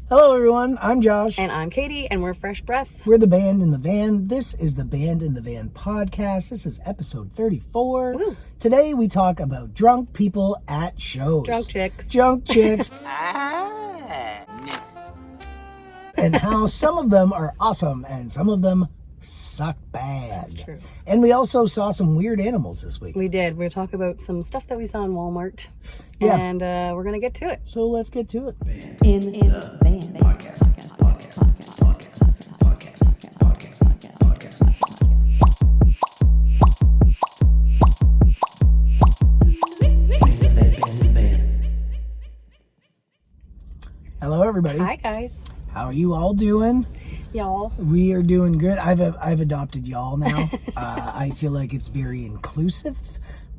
Hello everyone, I'm Josh. And I'm Katie, and we're Fresh Breath. We're the Band in the Van. This is the Band in the Van podcast. This is episode 34. Woo. Today we talk about drunk people at shows. Drunk chicks. Drunk chicks. And how some of them are awesome and some of them suck bad. That's true. And we also saw some weird animals this week. We did. We're talking about some stuff that we saw in Walmart. Yeah. And we're going to get to it. So let's get to it. In the band. Hello everybody. Hi, guys. How are you all doing? Y'all. We are doing good. I've adopted y'all now. I feel like it's very inclusive.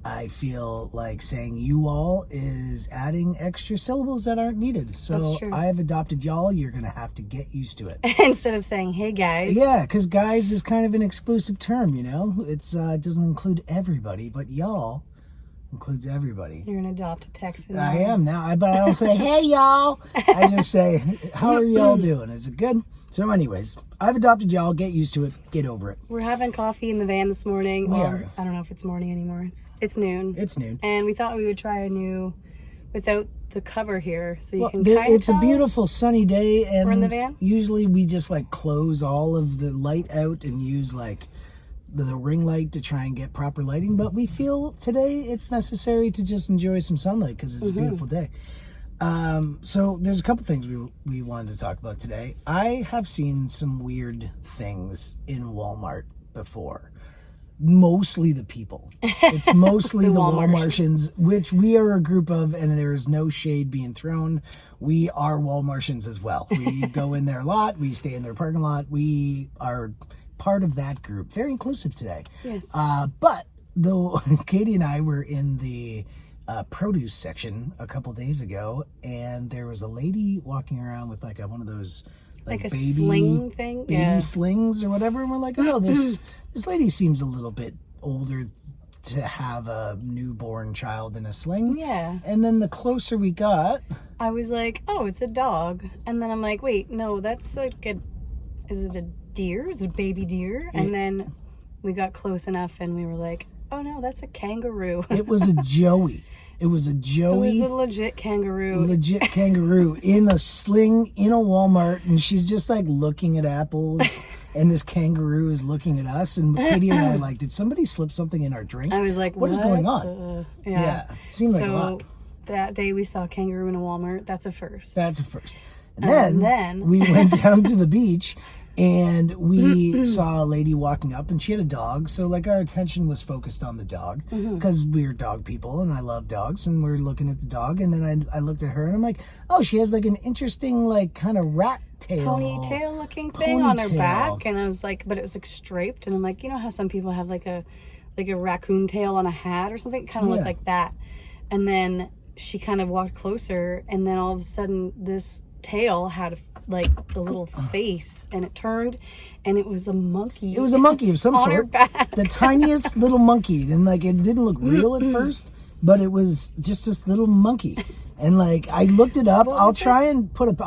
I feel like saying you all is adding extra syllables that aren't needed. So That's true. I have adopted y'all. You're going to have to get used to it. Instead of saying, hey, guys. Yeah, because guys is kind of an exclusive term, you know? It doesn't include everybody, but y'all includes everybody. You're an adopted Texan. I am now, but I don't say, hey, y'all. I just say, how are y'all doing? Is it good? So anyways, I've adopted y'all. Get used to it. Get over it. We're having coffee in the van this morning. We Well, are. I don't know if it's morning anymore. It's noon. It's noon. And we thought we would try a new without the cover here. So you Well, can kind of it's a beautiful sunny day, and We're in the van? usually we just like close all of the light out and use like the ring light to try and get proper lighting. But we feel today it's necessary to just enjoy some sunlight because it's a beautiful day. So there's a couple things we wanted to talk about today. I have seen some weird things in Walmart before. Mostly the people. It's mostly the Walmartians, which we are a group of, and there is no shade being thrown. We are Walmartians as well. We go in their lot. We stay in their parking lot. We are part of that group. Very inclusive today. Yes. But though Katie and I were in the produce section a couple days ago, and there was a lady walking around with like one of those like a baby sling thing? baby slings or whatever, and we're like, oh, this lady seems a little bit older to have a newborn child in a sling. Yeah. And then the closer we got, I was like, oh, it's a dog. And then I'm like, wait, no, that's like is it a deer? Is it a baby deer? And then we got close enough and we were like, oh no, that's a kangaroo. it was a joey. It was a joey. It was a legit kangaroo. Legit kangaroo in a sling in a Walmart, and she's just like looking at apples, and this kangaroo is looking at us, and Katie and I are like, did somebody slip something in our drink? I was like, what is going on? Yeah, it seemed like a lot. That day we saw a kangaroo in a Walmart. That's a first. That's a first. And then we went down to the beach, and we saw a lady walking up, and she had a dog. So like our attention was focused on the dog because we're dog people, and I love dogs, and we're looking at the dog. And then I looked at her, and I'm like, oh, she has like an interesting like kind of rat tail, ponytail looking thing on her back. And I was like, but it was like striped. And I'm like, you know how some people have like a raccoon tail on a hat or something? It kind of looked like that. And then she kind of walked closer, and then all of a sudden this tail had like a little face, and it turned, and it was a monkey. It was a monkey of some on sort. Her back. The tiniest little monkey. And like it didn't look real at first, but it was just this little monkey. And like I looked it up. I'll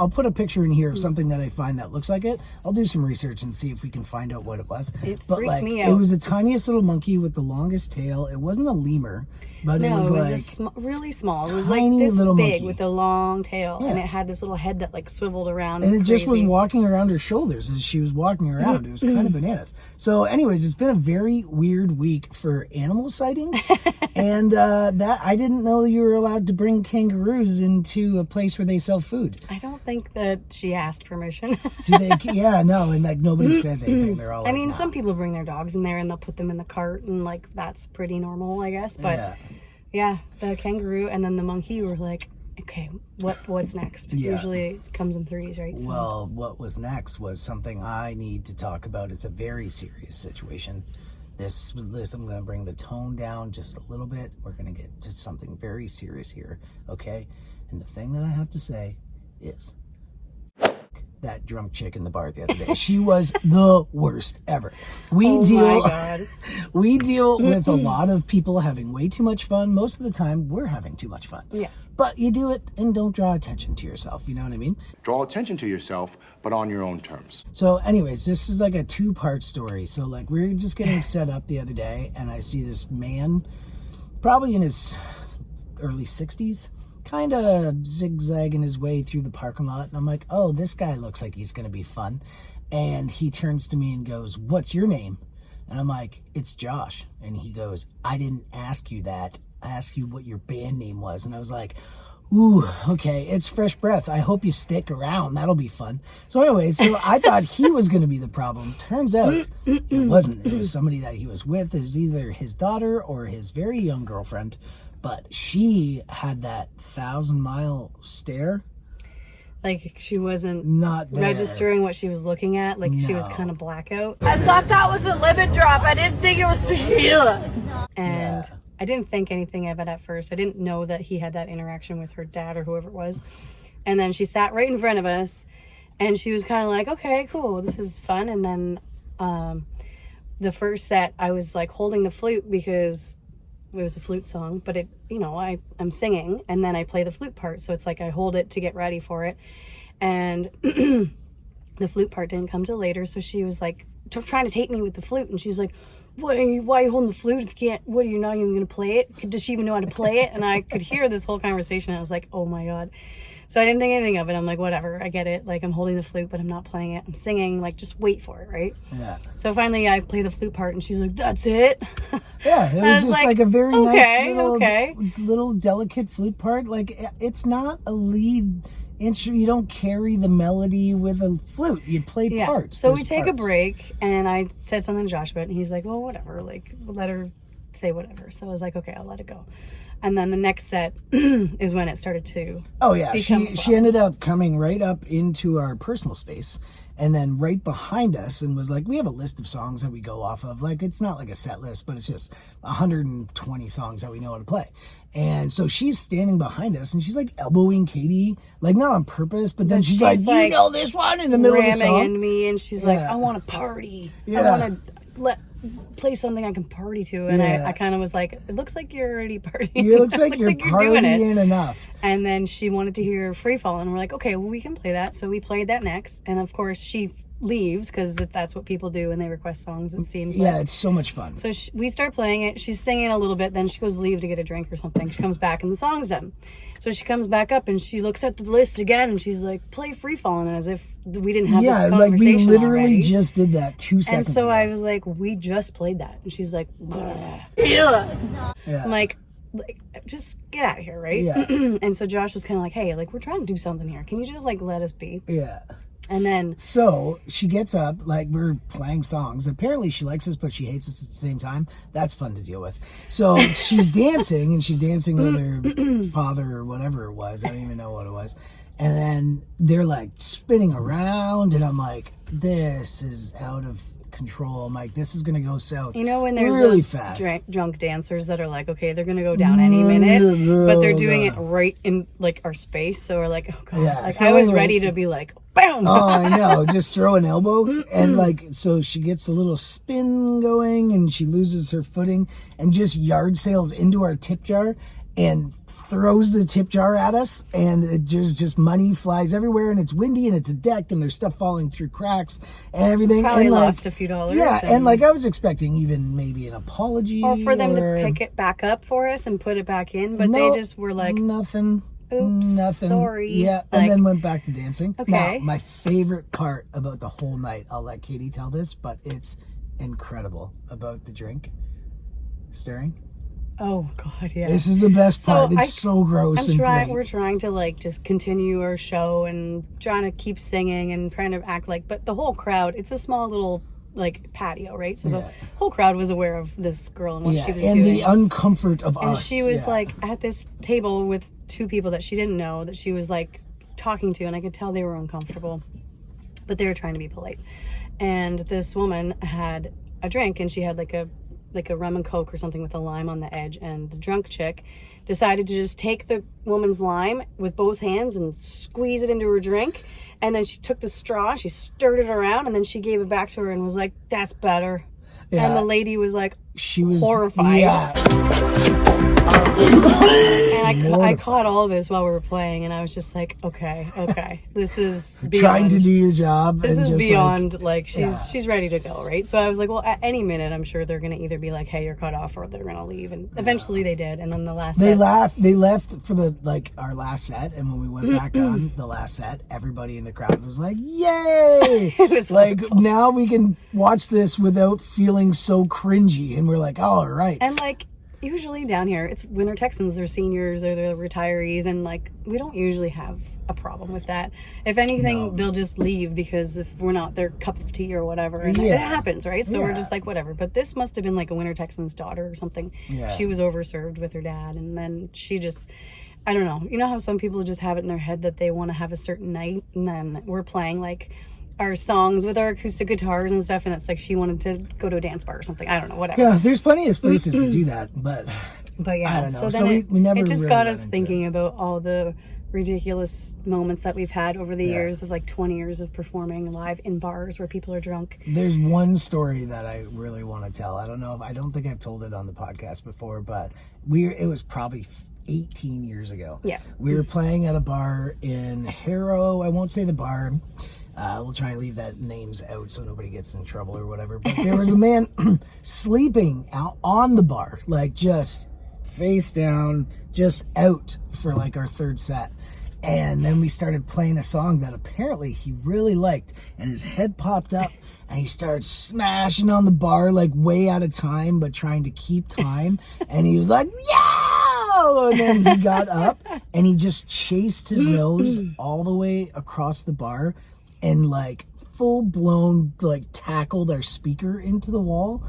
put a picture in here of something that I find that looks like it. I'll do some research and see if we can find out what it was. It but freaked like me out. it was the tiniest little monkey with the longest tail. It wasn't a lemur, but it was like really small. It was like tiny this little big monkey with a long tail, Yeah. and it had this little head that like swiveled around. and it just was crazy. walking around her shoulders as she was walking around. It was kind of bananas. So anyways, it's been a very weird week for animal sightings. And that I didn't know you were allowed to bring kangaroos into a place where they sell food. I don't think that she asked permission. Do they? Yeah, no, and like nobody says anything. They're all I like, mean, nah. some people bring their dogs in there and they'll put them in the cart, and like that's pretty normal, I guess. But yeah, the kangaroo and then the monkey were like, okay, what's next? Yeah. Usually it comes in threes, right? So. Well, what was next was something I need to talk about. It's a very serious situation. This I'm going to bring the tone down just a little bit. We're going to get to something very serious here, okay? And the thing that I have to say is that drunk chick in the bar the other day. She was the worst ever. We deal with a lot of people having way too much fun. Most of the time, we're having too much fun. Yes. But you do it and don't draw attention to yourself. You know what I mean? Draw attention to yourself, but on your own terms. So anyways, this is like a 2-part story. So like we're just getting set up the other day, and I see this man, probably in his early 60s, kind of zigzagging his way through the parking lot. And I'm like, oh, this guy looks like he's going to be fun. And he turns to me and goes, what's your name? And I'm like, it's Josh. And he goes, I didn't ask you that. I asked you what your band name was. And I was like, ooh, okay, it's fresh breath. I hope you stick around. That'll be fun. So anyway, so I thought he was going to be the problem. Turns out it wasn't. It was somebody that he was with. It was either his daughter or his very young girlfriend. But she had that 1,000-mile stare. Like she wasn't not there. Registering what she was looking at. Like she was kind of blackout. I thought that was a limit drop. I didn't think it was tequila. And I didn't think anything of it at first. I didn't know that he had that interaction with her dad or whoever it was. And then she sat right in front of us, and she was kind of like, okay, cool, this is fun. And then the first set, I was like holding the flute because it was a flute song, but it, you know, I'm singing and then I play the flute part. So it's like I hold it to get ready for it. And the flute part didn't come till later. So she was like trying to take me with the flute. And she's like, why are you holding the flute if you can't, what, are you not even going to play it? Does she even know how to play it? And I could hear this whole conversation. I was like, oh my God. So I didn't think anything of it. I'm like, whatever, I get it. Like, I'm holding the flute, but I'm not playing it. I'm singing, like, just wait for it, right? Yeah. So finally I play the flute part, and she's like, that's it? Yeah, it was just like a very nice little delicate flute part. Like, it's not a lead instrument. You don't carry the melody with a flute. You play parts. So we take a break, and I said something to Josh about it, and he's like, well, whatever. Like, let her say whatever. So I was like, okay, I'll let it go. And then the next set is when it started to she ended up coming right up into our personal space and then right behind us and was like, we have a list of songs that we go off of. Like, it's not like a set list, but it's just 120 songs that we know how to play. And so she's standing behind us and she's like elbowing Katie, like not on purpose, but then she's like, you know this one, in the middle of the song. Ramming into me, and she's like, I want to party. I want to play something I can party to. And I kind of was like, it looks like you're already partying. It looks like you're doing it enough. And then she wanted to hear Free Fall, and we're like, okay, well, we can play that. So we played that next, and of course she leaves because that's what people do when they request songs, it seems like. Yeah, it's so much fun. So we start playing it. She's singing a little bit, then she goes leave to get a drink or something. She comes back and the song's done. So she comes back up and she looks at the list again and she's like, play Free Fallin', as if we didn't have this conversation like we literally already. just did that 2 seconds and so ago. I was like, we just played that. And she's like, I'm like, just get out of here, right? Yeah. And so Josh was kind of like, hey, like, we're trying to do something here. Can you just like let us be? Yeah. And then so she gets up, like we're playing songs. Apparently she likes us, but she hates us at the same time. That's fun to deal with. So she's dancing, and she's dancing with her father or whatever it was. I don't even know what it was. And then they're like spinning around, and I'm like, this is out of control. I'm like, this is gonna go south. You know when there's really those fast drunk dancers that are like, okay, they're gonna go down any minute, but they're doing it right in like our space. So we're like, oh god. Yeah. Like So I was anyways, ready to be like, bam. Oh, I know. Just throw an elbow. And like, so she gets a little spin going and she loses her footing and just yard sails into our tip jar and throws the tip jar at us. And it just money flies everywhere, and it's windy and it's a deck and there's stuff falling through cracks and everything. Probably and lost a few dollars. Yeah. And like, I was expecting even maybe an apology. Or for them to pick it back up for us and put it back in. But they just were like, nothing. Oops, nothing. Sorry. Yeah, and then went back to dancing. Okay. Now, my favorite part about the whole night, I'll let Katie tell this, but it's incredible about the drink stirring. Oh god, yeah. This is the best part. It's so gross and great. We're trying to like just continue our show and trying to keep singing and trying to act like, but the whole crowd, it's a small little like patio, right? So the whole crowd was aware of this girl and what she was doing. And the uncomfort of us. And she was like at this table with 2 people that she didn't know, that she was like talking to, and I could tell they were uncomfortable, but they were trying to be polite. And this woman had a drink, and she had like a like a rum and coke or something with a lime on the edge, and the drunk chick decided to just take the woman's lime with both hands and squeeze it into her drink, and then she took the straw, she stirred it around, and then she gave it back to her and was like, "That's better." Yeah. And the lady was like, she was horrified. Yeah. And I caught all of this while we were playing, and I was just like, okay, this is beyond, trying to do your job. This is beyond she's ready to go, right? So I was like, well, at any minute, I'm sure they're gonna either be like, hey, you're cut off, or they're gonna leave, and eventually they did. And then the last they left for our last set, and when we went back on the last set, everybody in the crowd was like, yay! It was like cool. Now we can watch this without feeling so cringy, and we're like, oh, all right. And like, usually down here, it's Winter Texans, they're seniors or they're retirees, and like, we don't usually have a problem with that. If anything, they'll just leave because if we're not their cup of tea or whatever, and it happens, right? So we're just like, whatever. But this must have been like a Winter Texans daughter or something. Yeah. She was overserved with her dad, and then she just, I don't know. You know how some people just have it in their head that they want to have a certain night, and then we're playing like our songs with our acoustic guitars and stuff, and it's like she wanted to go to a dance bar or something. I don't know, whatever. Yeah, there's plenty of spaces to do that, but yeah, I don't know. So then we never. It just really got us thinking about all the ridiculous moments that we've had over the years of like 20 years of performing live in bars where people are drunk. There's one story that I really want to tell. I don't think I've told it on the podcast before, but it was probably 18 years ago. Yeah, we were playing at a bar in Harrow. I won't say the bar. We'll try and leave that names out so nobody gets in trouble or whatever. But there was a man sleeping out on the bar, like just face down, just out for like our third set. And then we started playing a song that apparently he really liked, and his head popped up and he started smashing on the bar like way out of time, but trying to keep time. And he was like, "Yo!" And then he got up and he just chased his nose all the way across the bar and like full blown like tackled our speaker into the wall,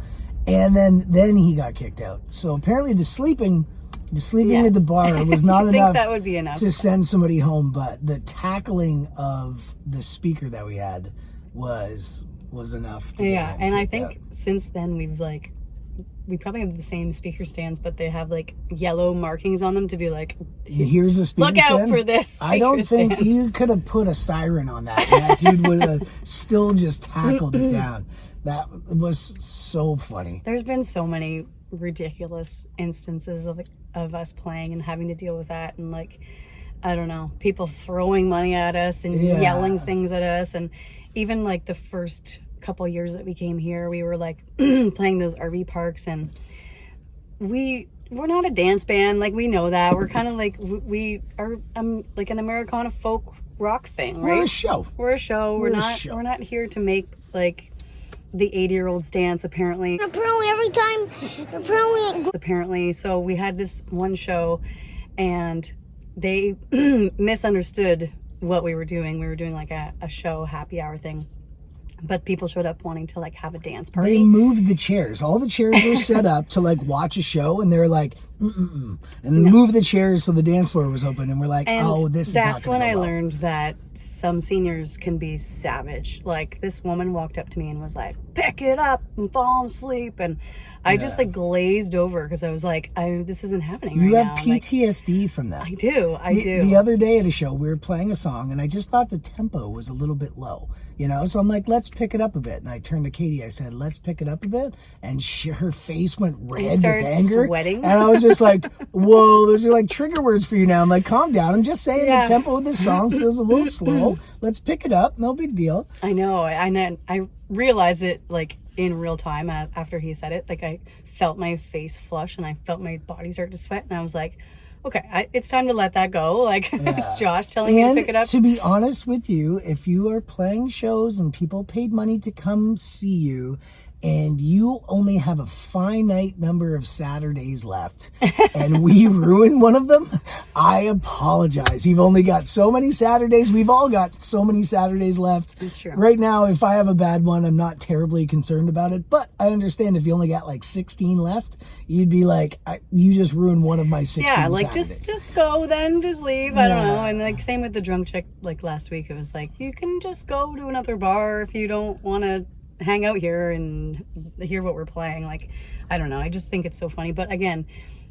and then he got kicked out. So apparently the sleeping at the bar was not enough, that would be enough to send somebody home, but the tackling of the speaker that we had was enough to and I think out. Since then we probably have the same speaker stands, but they have like yellow markings on them to be like, here's a speaker look out stand. for this. I don't think you could have put a siren on that. And that dude would have still just tackled it down. That was so funny. There's been so many ridiculous instances of us playing and having to deal with that, and like, I don't know, people throwing money at us and yelling things at us, and even like the first couple years that we came here, we were like playing those RV parks, and we're not a dance band, like we know that. We're kind of like, we are like an Americana folk rock thing, right? We're a show. We're not here to make like the 80-year-olds dance, apparently. Apparently. So we had this one show, and they misunderstood what we were doing. We were doing like a show happy hour thing, but people showed up wanting to like have a dance party. They moved the chairs. All the chairs were set up to like watch a show, and they're like, and move the chairs so the dance floor was open, and we're like, this is not that's when I learned that some seniors can be savage. Like, this woman walked up to me and was like, pick it up and fall asleep, and I just like glazed over because I was like, this isn't happening right now. You have PTSD from that. I do. The other day at a show, we were playing a song, and I just thought the tempo was a little bit low, so I'm like, let's pick it up a bit. And I turned to Katie, I said, let's pick it up a bit, and her face went red with anger, sweating. And I was just like, whoa, those are like trigger words for you now. I'm like, calm down. I'm just saying the tempo of this song feels a little slow. Let's pick it up. No big deal. I know. I realized it like in real time after he said it. Like, I felt my face flush and I felt my body start to sweat, and I was like, okay, it's time to let that go. Like, it's Josh telling you to pick it up. To be honest with you, if you are playing shows and people paid money to come see you, and you only have a finite number of Saturdays left, and we ruin one of them, I apologize. You've only got so many Saturdays. We've all got so many Saturdays left. It's true. Right now, if I have a bad one, I'm not terribly concerned about it, but I understand if you only got like 16 left, you'd be like, you just ruined one of my 16 Saturdays. just go then, just leave. I don't know. And like, same with the drunk chick, like last week, it was like, you can just go to another bar if you don't want to hang out here and hear what we're playing. Like, I don't know. I just think it's so funny. But again,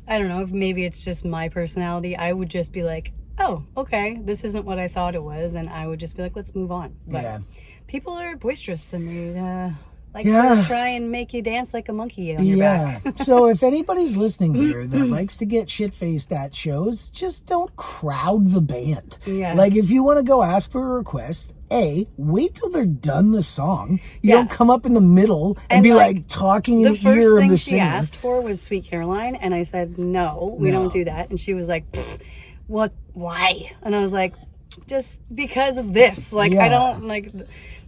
I don't know if maybe it's just my personality. I would just be like, oh, okay, this isn't what I thought it was. And I would just be like, let's move on. But people are boisterous and they like to try and make you dance like a monkey on your back. So if anybody's listening here that likes to get shit-faced at shows, just don't crowd the band. Like, if you want to go ask for a request, wait till they're done the song. You don't come up in the middle and be like talking in the ear of the singer. The first thing she asked for was Sweet Caroline, and I said, no, we don't do that. And she was like, what, why? And I was like, just because of this. Like, I don't, like...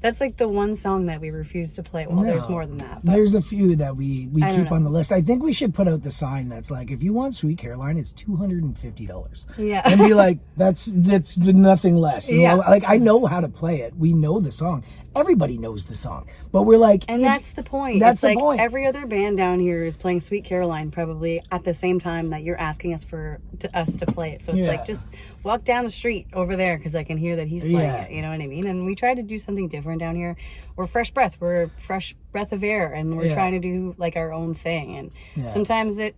That's like the one song that we refuse to play. Well, there's more than that. But there's a few that we keep on the list. I think we should put out the sign that's like, if you want Sweet Caroline, it's $250. Yeah. And be like, that's nothing less. You know? Like, I know how to play it. We know the song. Everybody knows the song. But we're like... And that's the point. That's the point. Every other band down here is playing Sweet Caroline probably at the same time that you're asking us us to play it. So it's like, just walk down the street over there because I can hear that he's playing it. You know what I mean? And we try to do something different down here. We're fresh breath. We're a fresh breath of air. And we're trying to do like our own thing. And sometimes it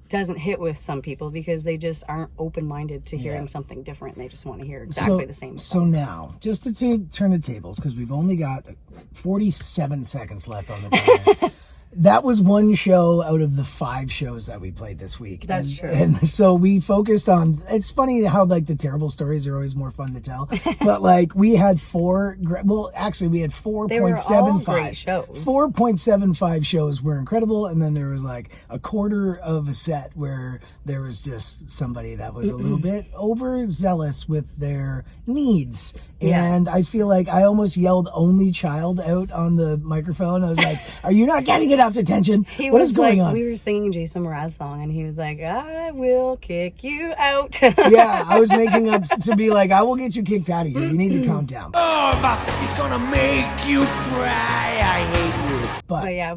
doesn't hit with some people because they just aren't open-minded to hearing something different. They just want to hear exactly the same song. So now, just to turn the tables, because we've only got 47 seconds left on the timer. That was one show out of the 5 shows that we played this week. That's true. And so we focused on, it's funny how like the terrible stories are always more fun to tell. But like we had 4.75. They were all great shows. 4.75 shows were incredible. And then there was like a quarter of a set where there was just somebody that was a little bit overzealous with their needs. And I feel like I almost yelled "only child" out on the microphone. I was like, "Are you not getting enough attention? What is going on?" We were singing a Jason Mraz song, and he was like, "I will kick you out." I was making up to be like, "I will get you kicked out of here. You need to calm down." Oh, he's gonna make you cry. I hate you. But yeah,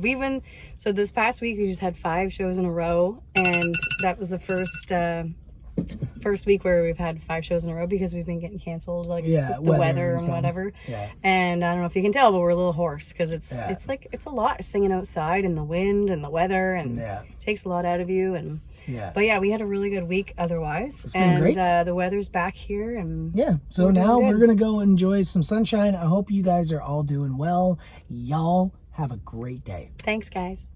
so this past week we just had 5 shows in a row, and that was the first week where we've had 5 shows in a row because we've been getting canceled, like the weather and whatever. And I don't know if you can tell, but we're a little hoarse because it's a lot singing outside in the wind and the weather, and it takes a lot out of you. And but yeah, we had a really good week otherwise. It's been great. The weather's back here, and so now we're gonna go enjoy some sunshine. I hope you guys are all doing well. Y'all have a great day. Thanks, guys.